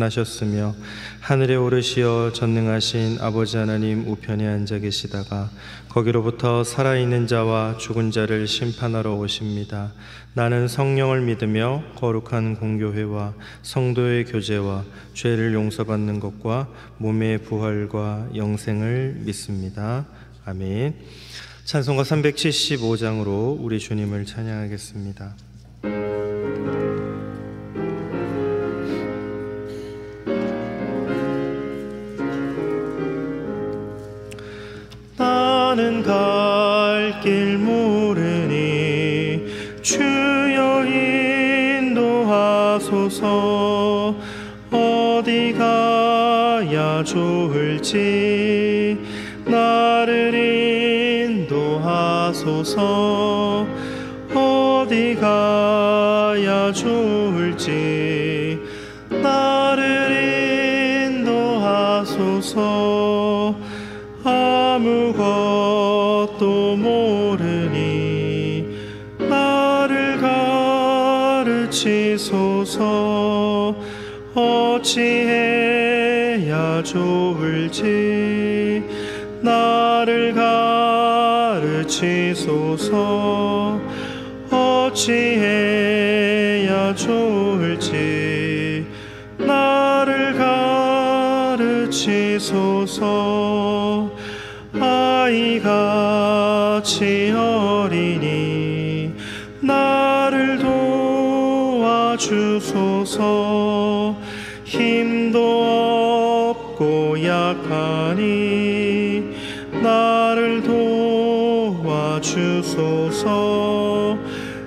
높아나셨으며 하늘에 오르시어 전능하신 아버지 하나님 우편에 앉아 계시다가 거기로부터 살아있는 자와 죽은 자를 심판하러 오십니다. 나는 성령을 믿으며 거룩한 공교회와 성도의 교제와 죄를 용서받는 것과 몸의 부활과 영생을 믿습니다. 아멘. 찬송가 375장으로 우리 주님을 찬양하겠습니다. 나는 갈 길 모르니 주여 인도하소서. 어디 가야 좋을지 나를 인도하소서. 어디 가야 좋을지 나를 인도하소서. 아무것도 모르니 나를 가르치소서. 어찌해야 좋을지 나를 가르치소서. 어찌해야 좋을지 나를 가르치소서. 아이같이 어리니 나를 도와주소서. 힘도 없고 약하니 나를 도와주소서.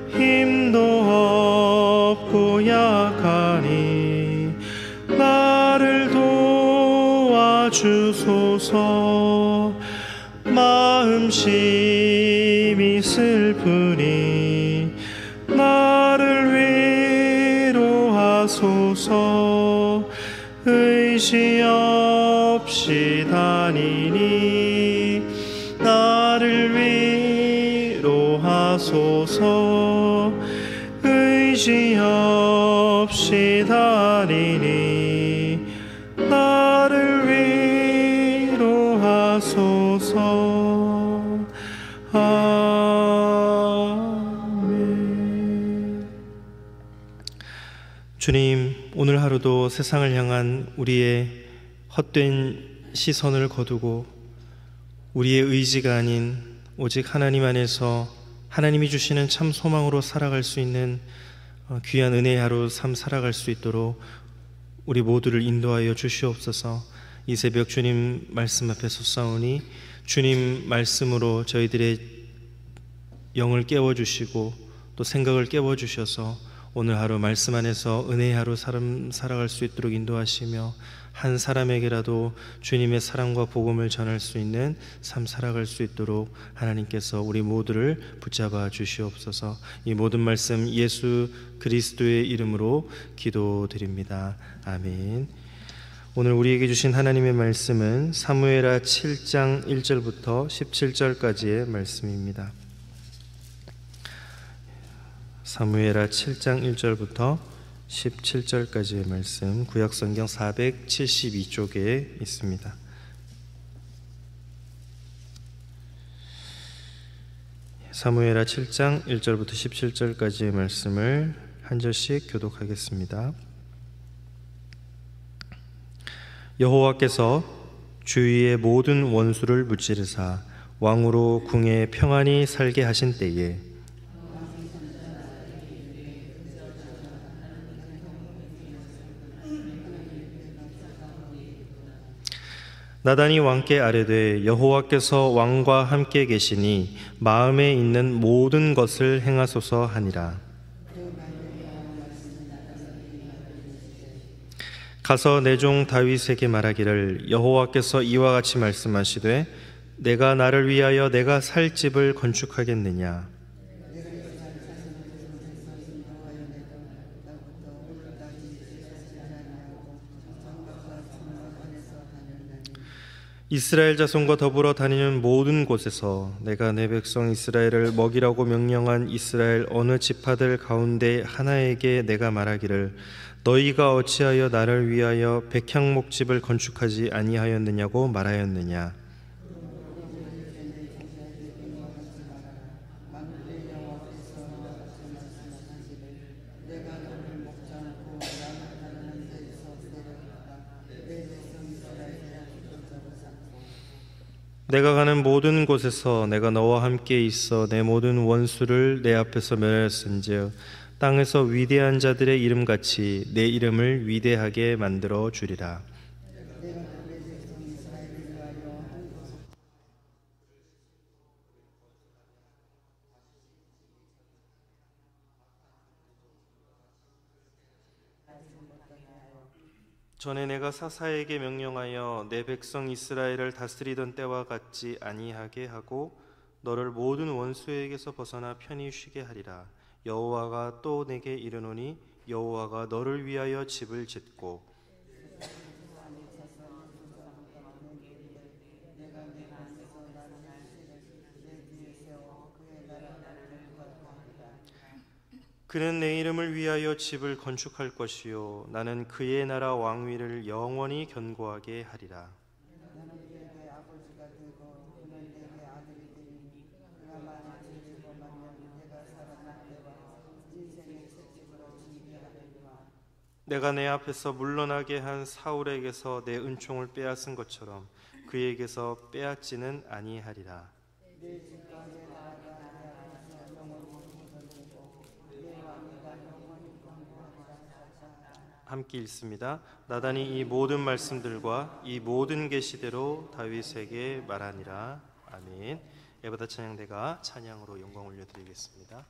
힘도 없고 약하니 나를 도와주소서. 마음심이 슬프니 나를 위로하소서. 의지 없이 다니니 나를 위로하소서. 의지 없이 다니니 나를 위로하소서. 아멘. 주님, 오늘 하루도 세상을 향한 우리의 헛된 시선을 거두고 우리의 의지가 아닌 오직 하나님 안에서 하나님이 주시는 참 소망으로 살아갈 수 있는 귀한 은혜의 하루 삶 살아갈 수 있도록 우리 모두를 인도하여 주시옵소서. 이 새벽 주님 말씀 앞에 섰사오니 주님 말씀으로 저희들의 영을 깨워주시고 또 생각을 깨워주셔서 오늘 하루 말씀 안에서 은혜의 하루 살아갈 수 있도록 인도하시며 한 사람에게라도 주님의 사랑과 복음을 전할 수 있는 삶 살아갈 수 있도록 하나님께서 우리 모두를 붙잡아 주시옵소서. 이 모든 말씀 예수 그리스도의 이름으로 기도드립니다. 아멘. 오늘 우리에게 주신 하나님의 말씀은 사무엘하 7장 1절부터 17절까지의 말씀입니다. 사무엘하 7장 1절부터 17절까지의 말씀, 구약성경 472쪽에 있습니다. 사무엘하 7장 1절부터 17절까지의 말씀을 한 절씩 교독하겠습니다. 여호와께서 주위의 모든 원수를 무찌르사 왕으로 궁에 평안히 살게 하신 때에 나단이 왕께 아뢰되 여호와께서 왕과 함께 계시니 마음에 있는 모든 것을 행하소서 하니라. 가서 내 종 다윗에게 말하기를 여호와께서 이와 같이 말씀하시되 내가 나를 위하여 내가 살 집을 건축하겠느냐. 이스라엘 자손과 더불어 다니는 모든 곳에서 내가 내 백성 이스라엘을 먹이라고 명령한 이스라엘 어느 지파들 가운데 하나에게 내가 말하기를 너희가 어찌하여 나를 위하여 백향목집을 건축하지 아니하였느냐고 말하였느냐. 내가 가는 모든 곳에서 내가 너와 함께 있어 내 모든 원수를 내 앞에서 멸하였은즉 땅에서 위대한 자들의 이름같이 내 이름을 위대하게 만들어 주리라. 전에 내가 사사에게 명령하여 내 백성 이스라엘을 다스리던 때와 같지 아니하게 하고 너를 모든 원수에게서 벗어나 편히 쉬게 하리라. 여호와가 또 내게 이르노니 여호와가 너를 위하여 집을 짓고 그는 내 이름을 위하여 집을 건축할 것이요 나는 그의 나라 왕위를 영원히 견고하게 하리라. 내가 내 앞에서 물러나게 한 사울에게서 내 은총을 빼앗은 것처럼 그에게서 빼앗지는 아니하리라. 함께 읽습니다. 나단이 이 모든 말씀들과 이 모든 계시대로 다윗에게 말하니라. 아멘. 에바다 찬양대가 찬양으로 영광 올려드리겠습니다.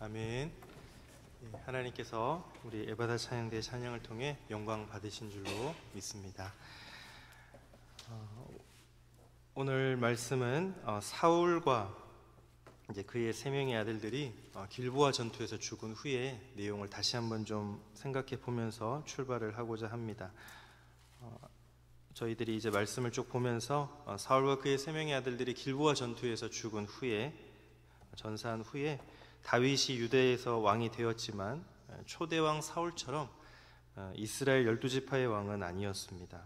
아멘. 하나님께서 우리 에바다 찬양대 찬양을 통해 영광 받으신 줄로 믿습니다. 오늘 말씀은 사울과 이제 그의 세 명의 아들들이 길보아 전투에서 죽은 후에 내용을 다시 한번 좀 생각해 보면서 출발을 하고자 합니다. 저희들이 이제 말씀을 쭉 보면서 사울과 그의 세 명의 아들들이 길보아 전투에서 죽은 후에 전사한 후에 다윗이 유대에서 왕이 되었지만 초대왕 사울처럼 이스라엘 12지파의 왕은 아니었습니다.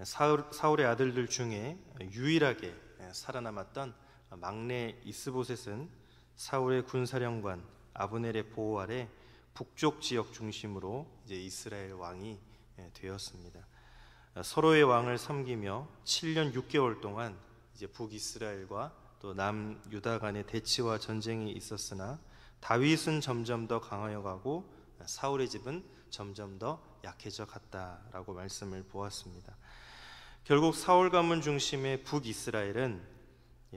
사울의 아들들 중에 유일하게 살아남았던 막내 이스보셋은 사울의 군사령관 아브넬의 보호 아래 북쪽 지역 중심으로 이제 이스라엘 왕이 되었습니다. 서로의 왕을 섬기며 7년 6개월 동안 이제 북이스라엘과 또 남유다 간의 대치와 전쟁이 있었으나 다윗은 점점 더 강하여 가고 사울의 집은 점점 더 약해져 갔다라고 말씀을 보았습니다. 결국 사울 가문 중심의 북이스라엘은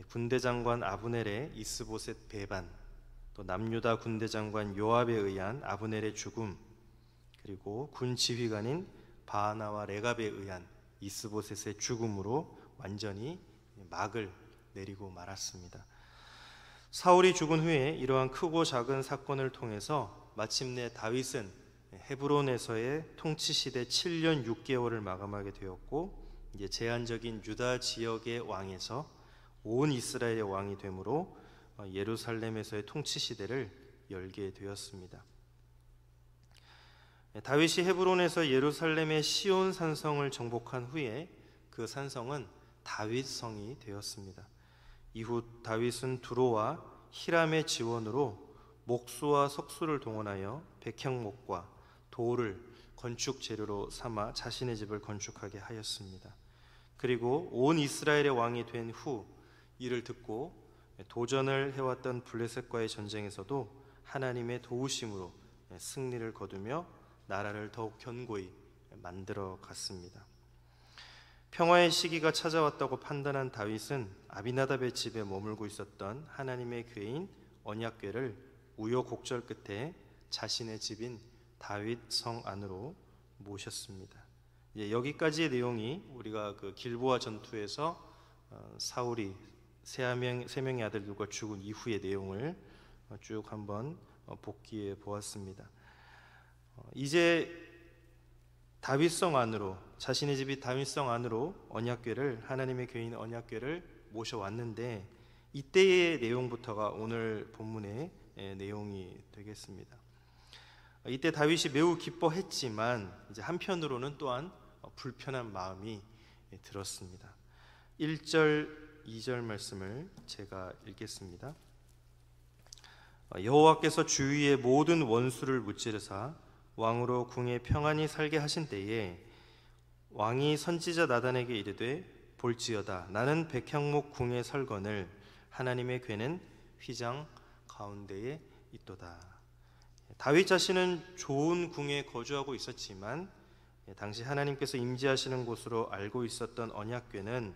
군대 장관 아브넬의 이스보셋 배반, 또 남유다 군대 장관 요압에 의한 아브넬의 죽음, 그리고 군 지휘관인 바하나와 레갑에 의한 이스보셋의 죽음으로 완전히 막을 내리고 말았습니다. 사울이 죽은 후에 이러한 크고 작은 사건을 통해서 마침내 다윗은 헤브론에서의 통치 시대 7년 6개월을 마감하게 되었고, 이제 제한적인 유다 지역의 왕에서 온 이스라엘의 왕이 되므로 예루살렘에서의 통치 시대를 열게 되었습니다. 다윗이 헤브론에서 예루살렘의 시온 산성을 정복한 후에 그 산성은 다윗성이 되었습니다. 이후 다윗은 두로와 히람의 지원으로 목수와 석수를 동원하여 백향목과 돌을 건축 재료로 삼아 자신의 집을 건축하게 하였습니다. 그리고 온 이스라엘의 왕이 된 후 이를 듣고 도전을 해왔던 블레셋과의 전쟁에서도 하나님의 도우심으로 승리를 거두며 나라를 더욱 견고히 만들어 갔습니다. 평화의 시기가 찾아왔다고 판단한 다윗은 아비나답의 집에 머물고 있었던 하나님의 궤인 언약궤를 우여곡절 끝에 자신의 집인 다윗 성 안으로 모셨습니다. 여기까지의 내용이 우리가 그 길보아 전투에서 사울이 세 명의 아들들과 죽은 이후의 내용을 쭉 한번 복기해 보았습니다. 이제 다윗성 안으로, 자신의 집이 다윗성 안으로 언약궤를, 하나님의 궤인 언약궤를 모셔왔는데, 이때의 내용부터가 오늘 본문의 내용이 되겠습니다. 이때 다윗이 매우 기뻐했지만 이제 한편으로는 또한 불편한 마음이 들었습니다. 1절, 2절 말씀을 제가 읽겠습니다. 여호와께서 주위의 모든 원수를 무찌르사 왕으로 궁에 평안히 살게 하신 때에 왕이 선지자 나단에게 이르되 볼지어다 나는 백향목 궁에 설거늘 하나님의 궤는 휘장 가운데에 있도다. 다윗 자신은 좋은 궁에 거주하고 있었지만 당시 하나님께서 임재하시는 곳으로 알고 있었던 언약궤는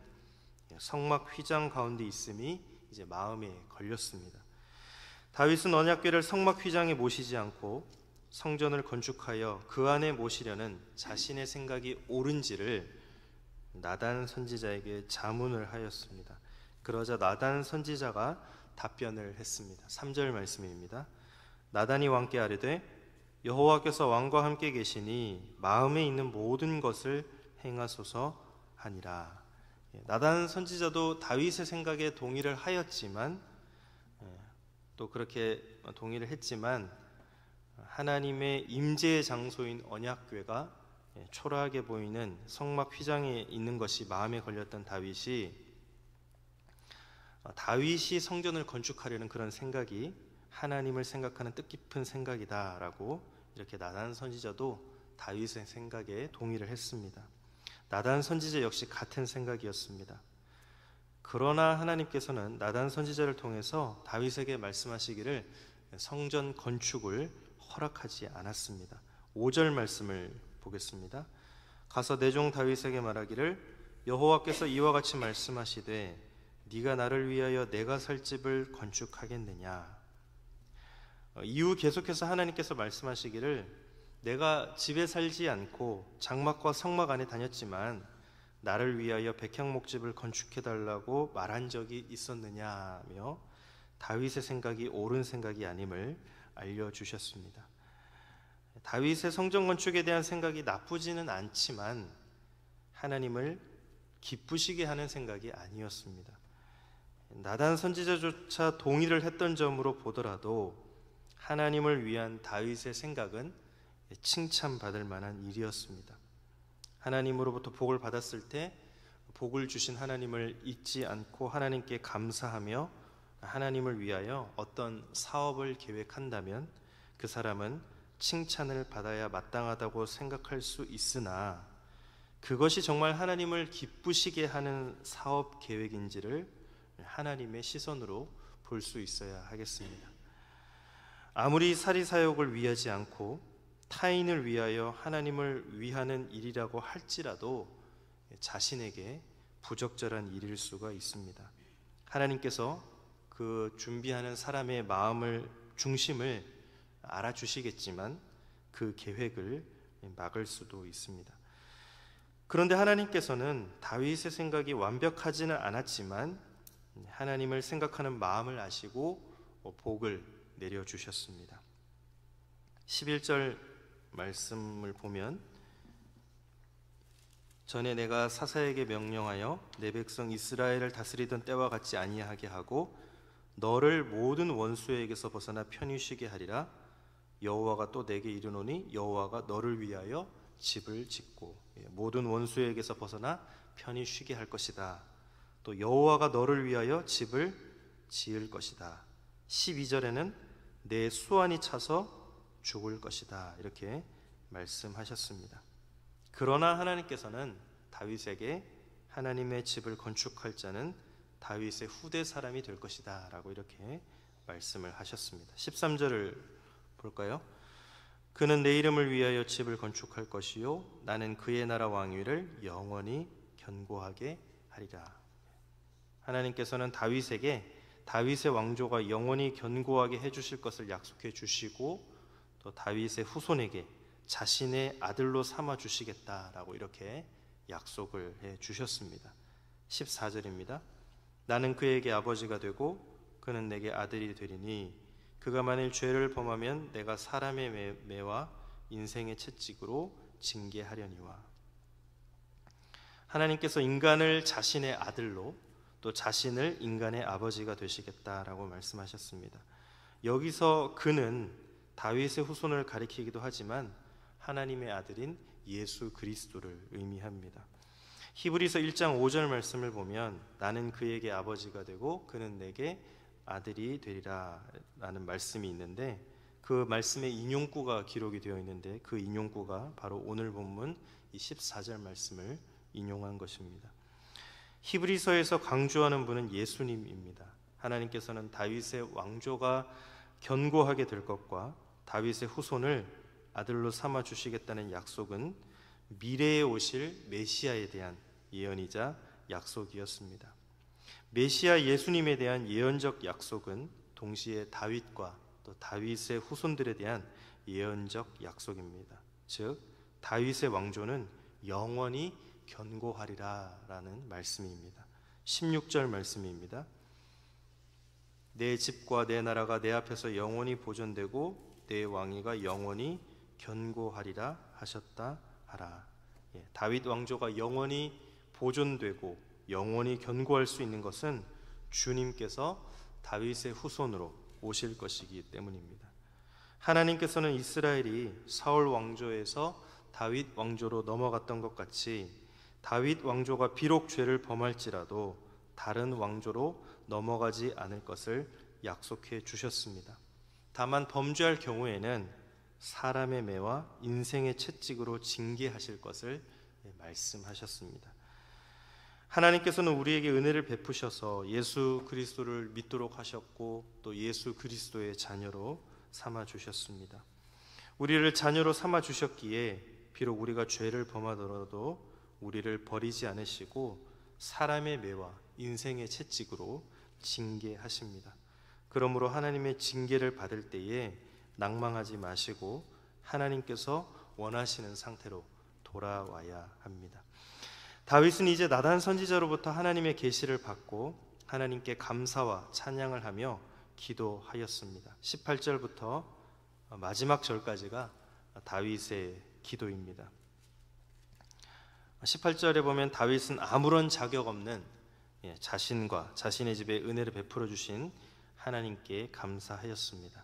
성막 휘장 가운데 있음이 이제 마음에 걸렸습니다. 다윗은 언약궤를 성막 휘장에 모시지 않고 성전을 건축하여 그 안에 모시려는 자신의 생각이 옳은지를 나단 선지자에게 자문을 하였습니다. 그러자 나단 선지자가 답변을 했습니다. 3절 말씀입니다. 나단이 왕께 아뢰되 여호와께서 왕과 함께 계시니 마음에 있는 모든 것을 행하소서 하니라. 나단 선지자도 다윗의 생각에 동의를 하였지만, 또 그렇게 동의를 했지만 하나님의 임재의 장소인 언약궤가 초라하게 보이는 성막 휘장에 있는 것이 마음에 걸렸던 다윗이 성전을 건축하려는 그런 생각이 하나님을 생각하는 뜻깊은 생각이다라고 이렇게 나단 선지자도 다윗의 생각에 동의를 했습니다. 나단 선지자 역시 같은 생각이었습니다. 그러나 하나님께서는 나단 선지자를 통해서 다윗에게 말씀하시기를 성전 건축을 허락하지 않았습니다. 5절 말씀을 보겠습니다. 가서 내 종 다윗에게 말하기를 여호와께서 이와 같이 말씀하시되 네가 나를 위하여 내가 살 집을 건축하겠느냐. 이후 계속해서 하나님께서 말씀하시기를 내가 집에 살지 않고 장막과 성막 안에 다녔지만 나를 위하여 백향목집을 건축해달라고 말한 적이 있었느냐며 다윗의 생각이 옳은 생각이 아님을 알려주셨습니다. 다윗의 성전 건축에 대한 생각이 나쁘지는 않지만 하나님을 기쁘시게 하는 생각이 아니었습니다. 나단 선지자조차 동의를 했던 점으로 보더라도 하나님을 위한 다윗의 생각은 칭찬받을 만한 일이었습니다. 하나님으로부터 복을 받았을 때 복을 주신 하나님을 잊지 않고 하나님께 감사하며 하나님을 위하여 어떤 사업을 계획한다면 그 사람은 칭찬을 받아야 마땅하다고 생각할 수 있으나 그것이 정말 하나님을 기쁘시게 하는 사업 계획인지를 하나님의 시선으로 볼 수 있어야 하겠습니다. 아무리 사리사욕을 위하지 않고 타인을 위하여 하나님을 위하는 일이라고 할지라도 자신에게 부적절한 일일 수가 있습니다. 하나님께서 그 준비하는 사람의 마음을 중심을 알아주시겠지만 그 계획을 막을 수도 있습니다. 그런데 하나님께서는 다윗의 생각이 완벽하지는 않았지만 하나님을 생각하는 마음을 아시고 복을 내려주셨습니다. 11절 말씀을 보면 전에 내가 사사에게 명령하여 내 백성 이스라엘을 다스리던 때와 같지 아니하게 하고 너를 모든 원수에게서 벗어나 편히 쉬게 하리라. 여호와가 또 내게 이르노니 여호와가 너를 위하여 집을 짓고, 모든 원수에게서 벗어나 편히 쉬게 할 것이다. 또 여호와가 너를 위하여 집을 지을 것이다. 12절에는 내 수완이 차서 죽을 것이다. 이렇게 말씀하셨습니다. 그러나 하나님께서는 다윗에게 하나님의 집을 건축할 자는 다윗의 후대 사람이 될 것이다 라고 이렇게 말씀을 하셨습니다. 13절을 볼까요? 그는 내 이름을 위하여 집을 건축할 것이요 나는 그의 나라 왕위를 영원히 견고하게 하리라. 하나님께서는 다윗에게 다윗의 왕조가 영원히 견고하게 해주실 것을 약속해 주시고 또 다윗의 후손에게 자신의 아들로 삼아 주시겠다라고 이렇게 약속을 해 주셨습니다. 14절입니다. 나는 그에게 아버지가 되고 그는 내게 아들이 되리니 그가 만일 죄를 범하면 내가 사람의 매와 인생의 채찍으로 징계하려니와. 하나님께서 인간을 자신의 아들로 또 자신을 인간의 아버지가 되시겠다라고 말씀하셨습니다. 여기서 그는 다윗의 후손을 가리키기도 하지만 하나님의 아들인 예수 그리스도를 의미합니다. 히브리서 1장 5절 말씀을 보면 나는 그에게 아버지가 되고 그는 내게 아들이 되리라 라는 말씀이 있는데 그 말씀에 인용구가 기록이 되어 있는데 그 인용구가 바로 오늘 본문 이 14절 말씀을 인용한 것입니다. 히브리서에서 강조하는 분은 예수님입니다. 하나님께서는 다윗의 왕조가 견고하게 될 것과 다윗의 후손을 아들로 삼아 주시겠다는 약속은 미래에 오실 메시아에 대한 예언이자 약속이었습니다. 메시아 예수님에 대한 예언적 약속은 동시에 다윗과 또 다윗의 후손들에 대한 예언적 약속입니다. 즉 다윗의 왕조는 영원히 견고하리라 라는 말씀입니다. 16절 말씀입니다. 내 집과 내 나라가 내 앞에서 영원히 보존되고 내 왕위가 영원히 견고하리라 하셨다 하라. 다윗 왕조가 영원히 보존되고 영원히 견고할 수 있는 것은 주님께서 다윗의 후손으로 오실 것이기 때문입니다. 하나님께서는 이스라엘이 사울 왕조에서 다윗 왕조로 넘어갔던 것 같이 다윗 왕조가 비록 죄를 범할지라도 다른 왕조로 넘어가지 않을 것을 약속해 주셨습니다. 다만 범죄할 경우에는 사람의 매와 인생의 채찍으로 징계하실 것을 말씀하셨습니다. 하나님께서는 우리에게 은혜를 베푸셔서 예수 그리스도를 믿도록 하셨고 또 예수 그리스도의 자녀로 삼아 주셨습니다. 우리를 자녀로 삼아 주셨기에 비록 우리가 죄를 범하더라도 우리를 버리지 않으시고 사람의 매와 인생의 채찍으로 징계하십니다. 그러므로 하나님의 징계를 받을 때에 낭망하지 마시고 하나님께서 원하시는 상태로 돌아와야 합니다. 다윗은 이제 나단 선지자로부터 하나님의 계시를 받고 하나님께 감사와 찬양을 하며 기도하였습니다. 18절부터 마지막 절까지가 다윗의 기도입니다. 18절에 보면 다윗은 아무런 자격 없는 자신과 자신의 집에 은혜를 베풀어 주신 하나님께 감사하였습니다.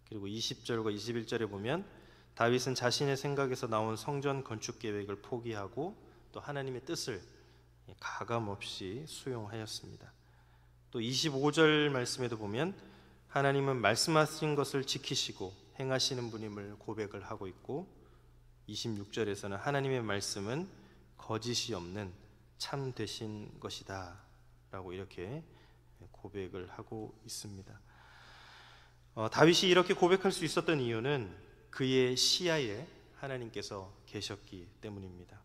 그리고 20절과 21절에 보면 다윗은 자신의 생각에서 나온 성전 건축 계획을 포기하고 또 하나님의 뜻을 가감없이 수용하였습니다. 또 25절 말씀에도 보면 하나님은 말씀하신 것을 지키시고 행하시는 분임을 고백을 하고 있고 26절에서는 하나님의 말씀은 거짓이 없는 참 되신 것이다 라고 이렇게 고백을 하고 있습니다. 다윗이 이렇게 고백할 수 있었던 이유는 그의 시야에 하나님께서 계셨기 때문입니다.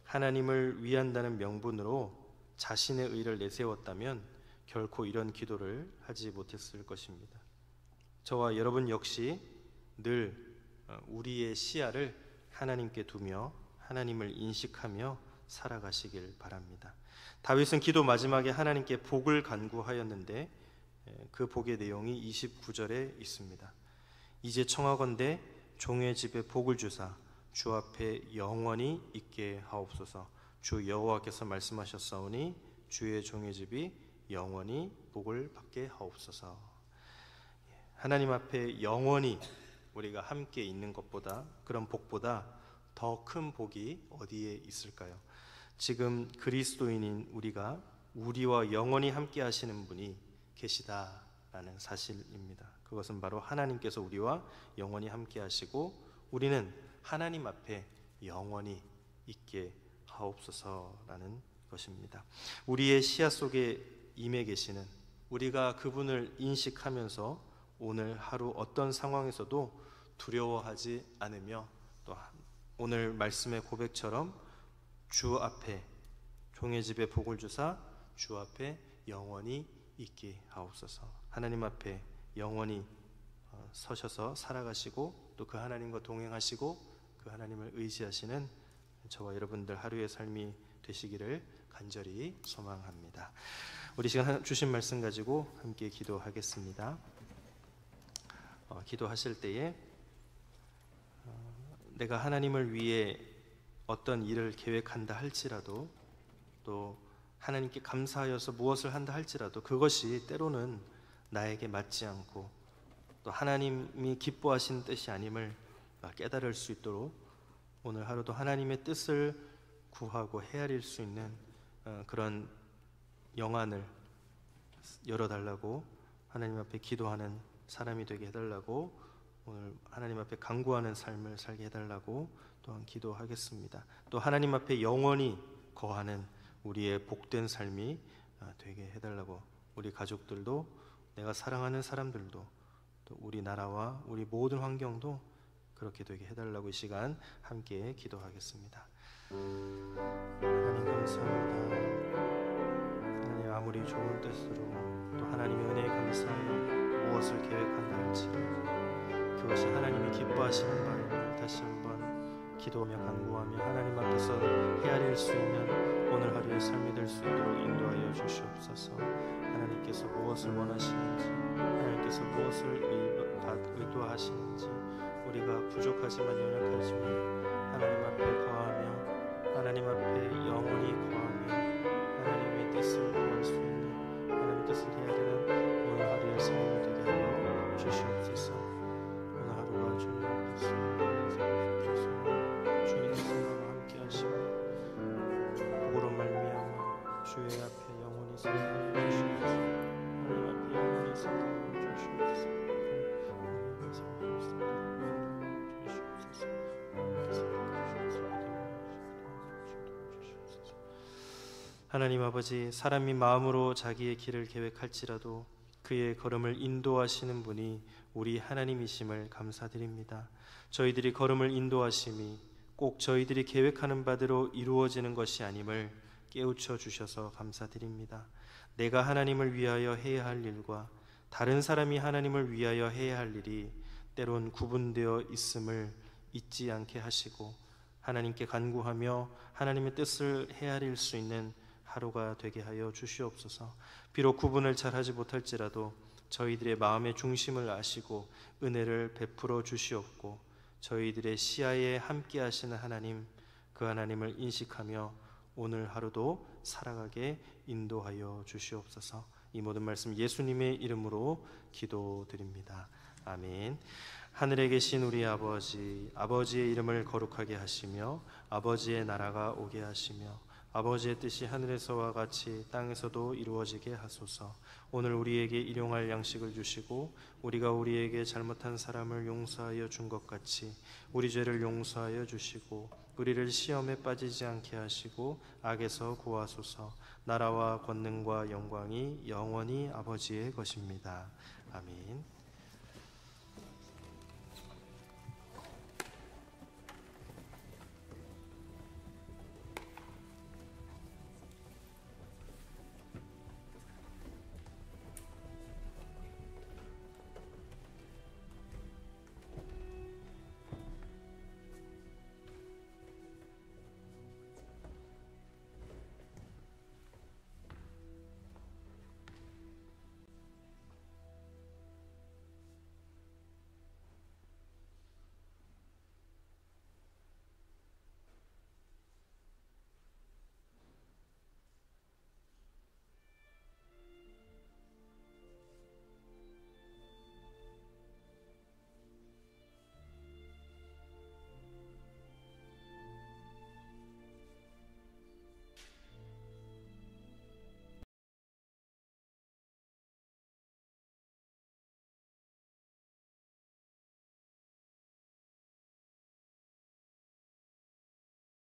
하나님을 위한다는 명분으로 자신의 의를 내세웠다면 결코 이런 기도를 하지 못했을 것입니다. 저와 여러분 역시 늘 우리의 시야를 하나님께 두며 하나님을 인식하며 살아가시길 바랍니다. 다윗은 기도 마지막에 하나님께 복을 간구하였는데 그 복의 내용이 29절에 있습니다. 이제 청하건대 종의 집에 복을 주사 주 앞에 영원히 있게 하옵소서. 주 여호와께서 말씀하셨사오니 주의 종의 집이 영원히 복을 받게 하옵소서. 하나님 앞에 영원히 우리가 함께 있는 것보다, 그런 복보다 더 큰 복이 어디에 있을까요? 지금 그리스도인인 우리와 영원히 함께 하시는 분이 계시다라는 사실입니다. 그것은 바로 하나님께서 우리와 영원히 함께 하시고 우리는 하나님 앞에 영원히 있게 하옵소서라는 것입니다. 우리의 시야 속에 임해 계시는, 우리가 그분을 인식하면서 오늘 하루 어떤 상황에서도 두려워하지 않으며 또 오늘 말씀의 고백처럼 주 앞에 종의 집에 복을 주사 주 앞에 영원히 있게 하옵소서. 하나님 앞에 영원히 서셔서 살아가시고 또 그 하나님과 동행하시고 그 하나님을 의지하시는 저와 여러분들 하루의 삶이 되시기를 간절히 소망합니다. 우리 시간 주신 말씀 가지고 함께 기도하겠습니다. 기도하실 때에 내가 하나님을 위해 어떤 일을 계획한다 할지라도 또 하나님께 감사하여서 무엇을 한다 할지라도 그것이 때로는 나에게 맞지 않고 또 하나님이 기뻐하신 뜻이 아님을 깨달을 수 있도록 오늘 하루도 하나님의 뜻을 구하고 헤아릴 수 있는 그런 영안을 열어달라고, 하나님 앞에 기도하는 사람이 되게 해달라고, 오늘 하나님 앞에 간구하는 삶을 살게 해달라고 또한 기도하겠습니다. 또 하나님 앞에 영원히 거하는 우리의 복된 삶이 되게 해달라고, 우리 가족들도, 내가 사랑하는 사람들도, 또 우리 나라와 우리 모든 환경도 그렇게 되게 해달라고 이 시간 함께 기도하겠습니다. 하나님 감사합니다. 하나님 아무리 좋은 뜻으로 또 하나님의 은혜에 감사하여 무엇을 계획한다 할지 그것이 하나님이 기뻐하시는 바임을 다시 한번 기도하며 간구하며 하나님 앞에서 헤아릴 수 있는 오늘 하루의 삶이 될 수 있도록 인도하여 주시옵소서. 하나님께서 무엇을 원하시는지, 하나님께서 무엇을 의도하시는지, 우리가 부족하지만 연약하지만 하나님 앞에 거하며 하나님 앞에 영원히 거하며 하나님의 뜻을 구할 수 있는, 하나님의 뜻을 헤아리는 오늘 하루의 삶이 되게 하여 주시옵소서. 오늘 하루가 주님 앞에서 주님께서 나와 함께 하시고 복으로 말미암아 주의 앞에 영원히 서게 하여 주시옵소서. 하나님 앞에 영원히 서게 하여 주시옵소서. 하나님 아버지, 사람이 마음으로 자기의 길을 계획할지라도 그의 걸음을 인도하시는 분이 우리 하나님이심을 감사드립니다. 저희들이 걸음을 인도하심이 꼭 저희들이 계획하는 바대로 이루어지는 것이 아님을 깨우쳐 주셔서 감사드립니다. 내가 하나님을 위하여 해야 할 일과 다른 사람이 하나님을 위하여 해야 할 일이 때론 구분되어 있음을 잊지 않게 하시고 하나님께 간구하며 하나님의 뜻을 헤아릴 수 있는 하루가 되게 하여 주시옵소서. 비록 구분을 잘하지 못할지라도 저희들의 마음의 중심을 아시고 은혜를 베풀어 주시옵고 저희들의 시야에 함께 하시는 하나님, 그 하나님을 인식하며 오늘 하루도 살아가게 인도하여 주시옵소서. 이 모든 말씀 예수님의 이름으로 기도드립니다. 아멘. 하늘에 계신 우리 아버지, 아버지의 이름을 거룩하게 하시며 아버지의 나라가 오게 하시며 아버지의 뜻이 하늘에서와 같이 땅에서도 이루어지게 하소서. 오늘 우리에게 일용할 양식을 주시고 우리가 우리에게 잘못한 사람을 용서하여 준 것 같이 우리 죄를 용서하여 주시고 우리를 시험에 빠지지 않게 하시고 악에서 구하소서. 나라와 권능과 영광이 영원히 아버지의 것입니다. 아멘.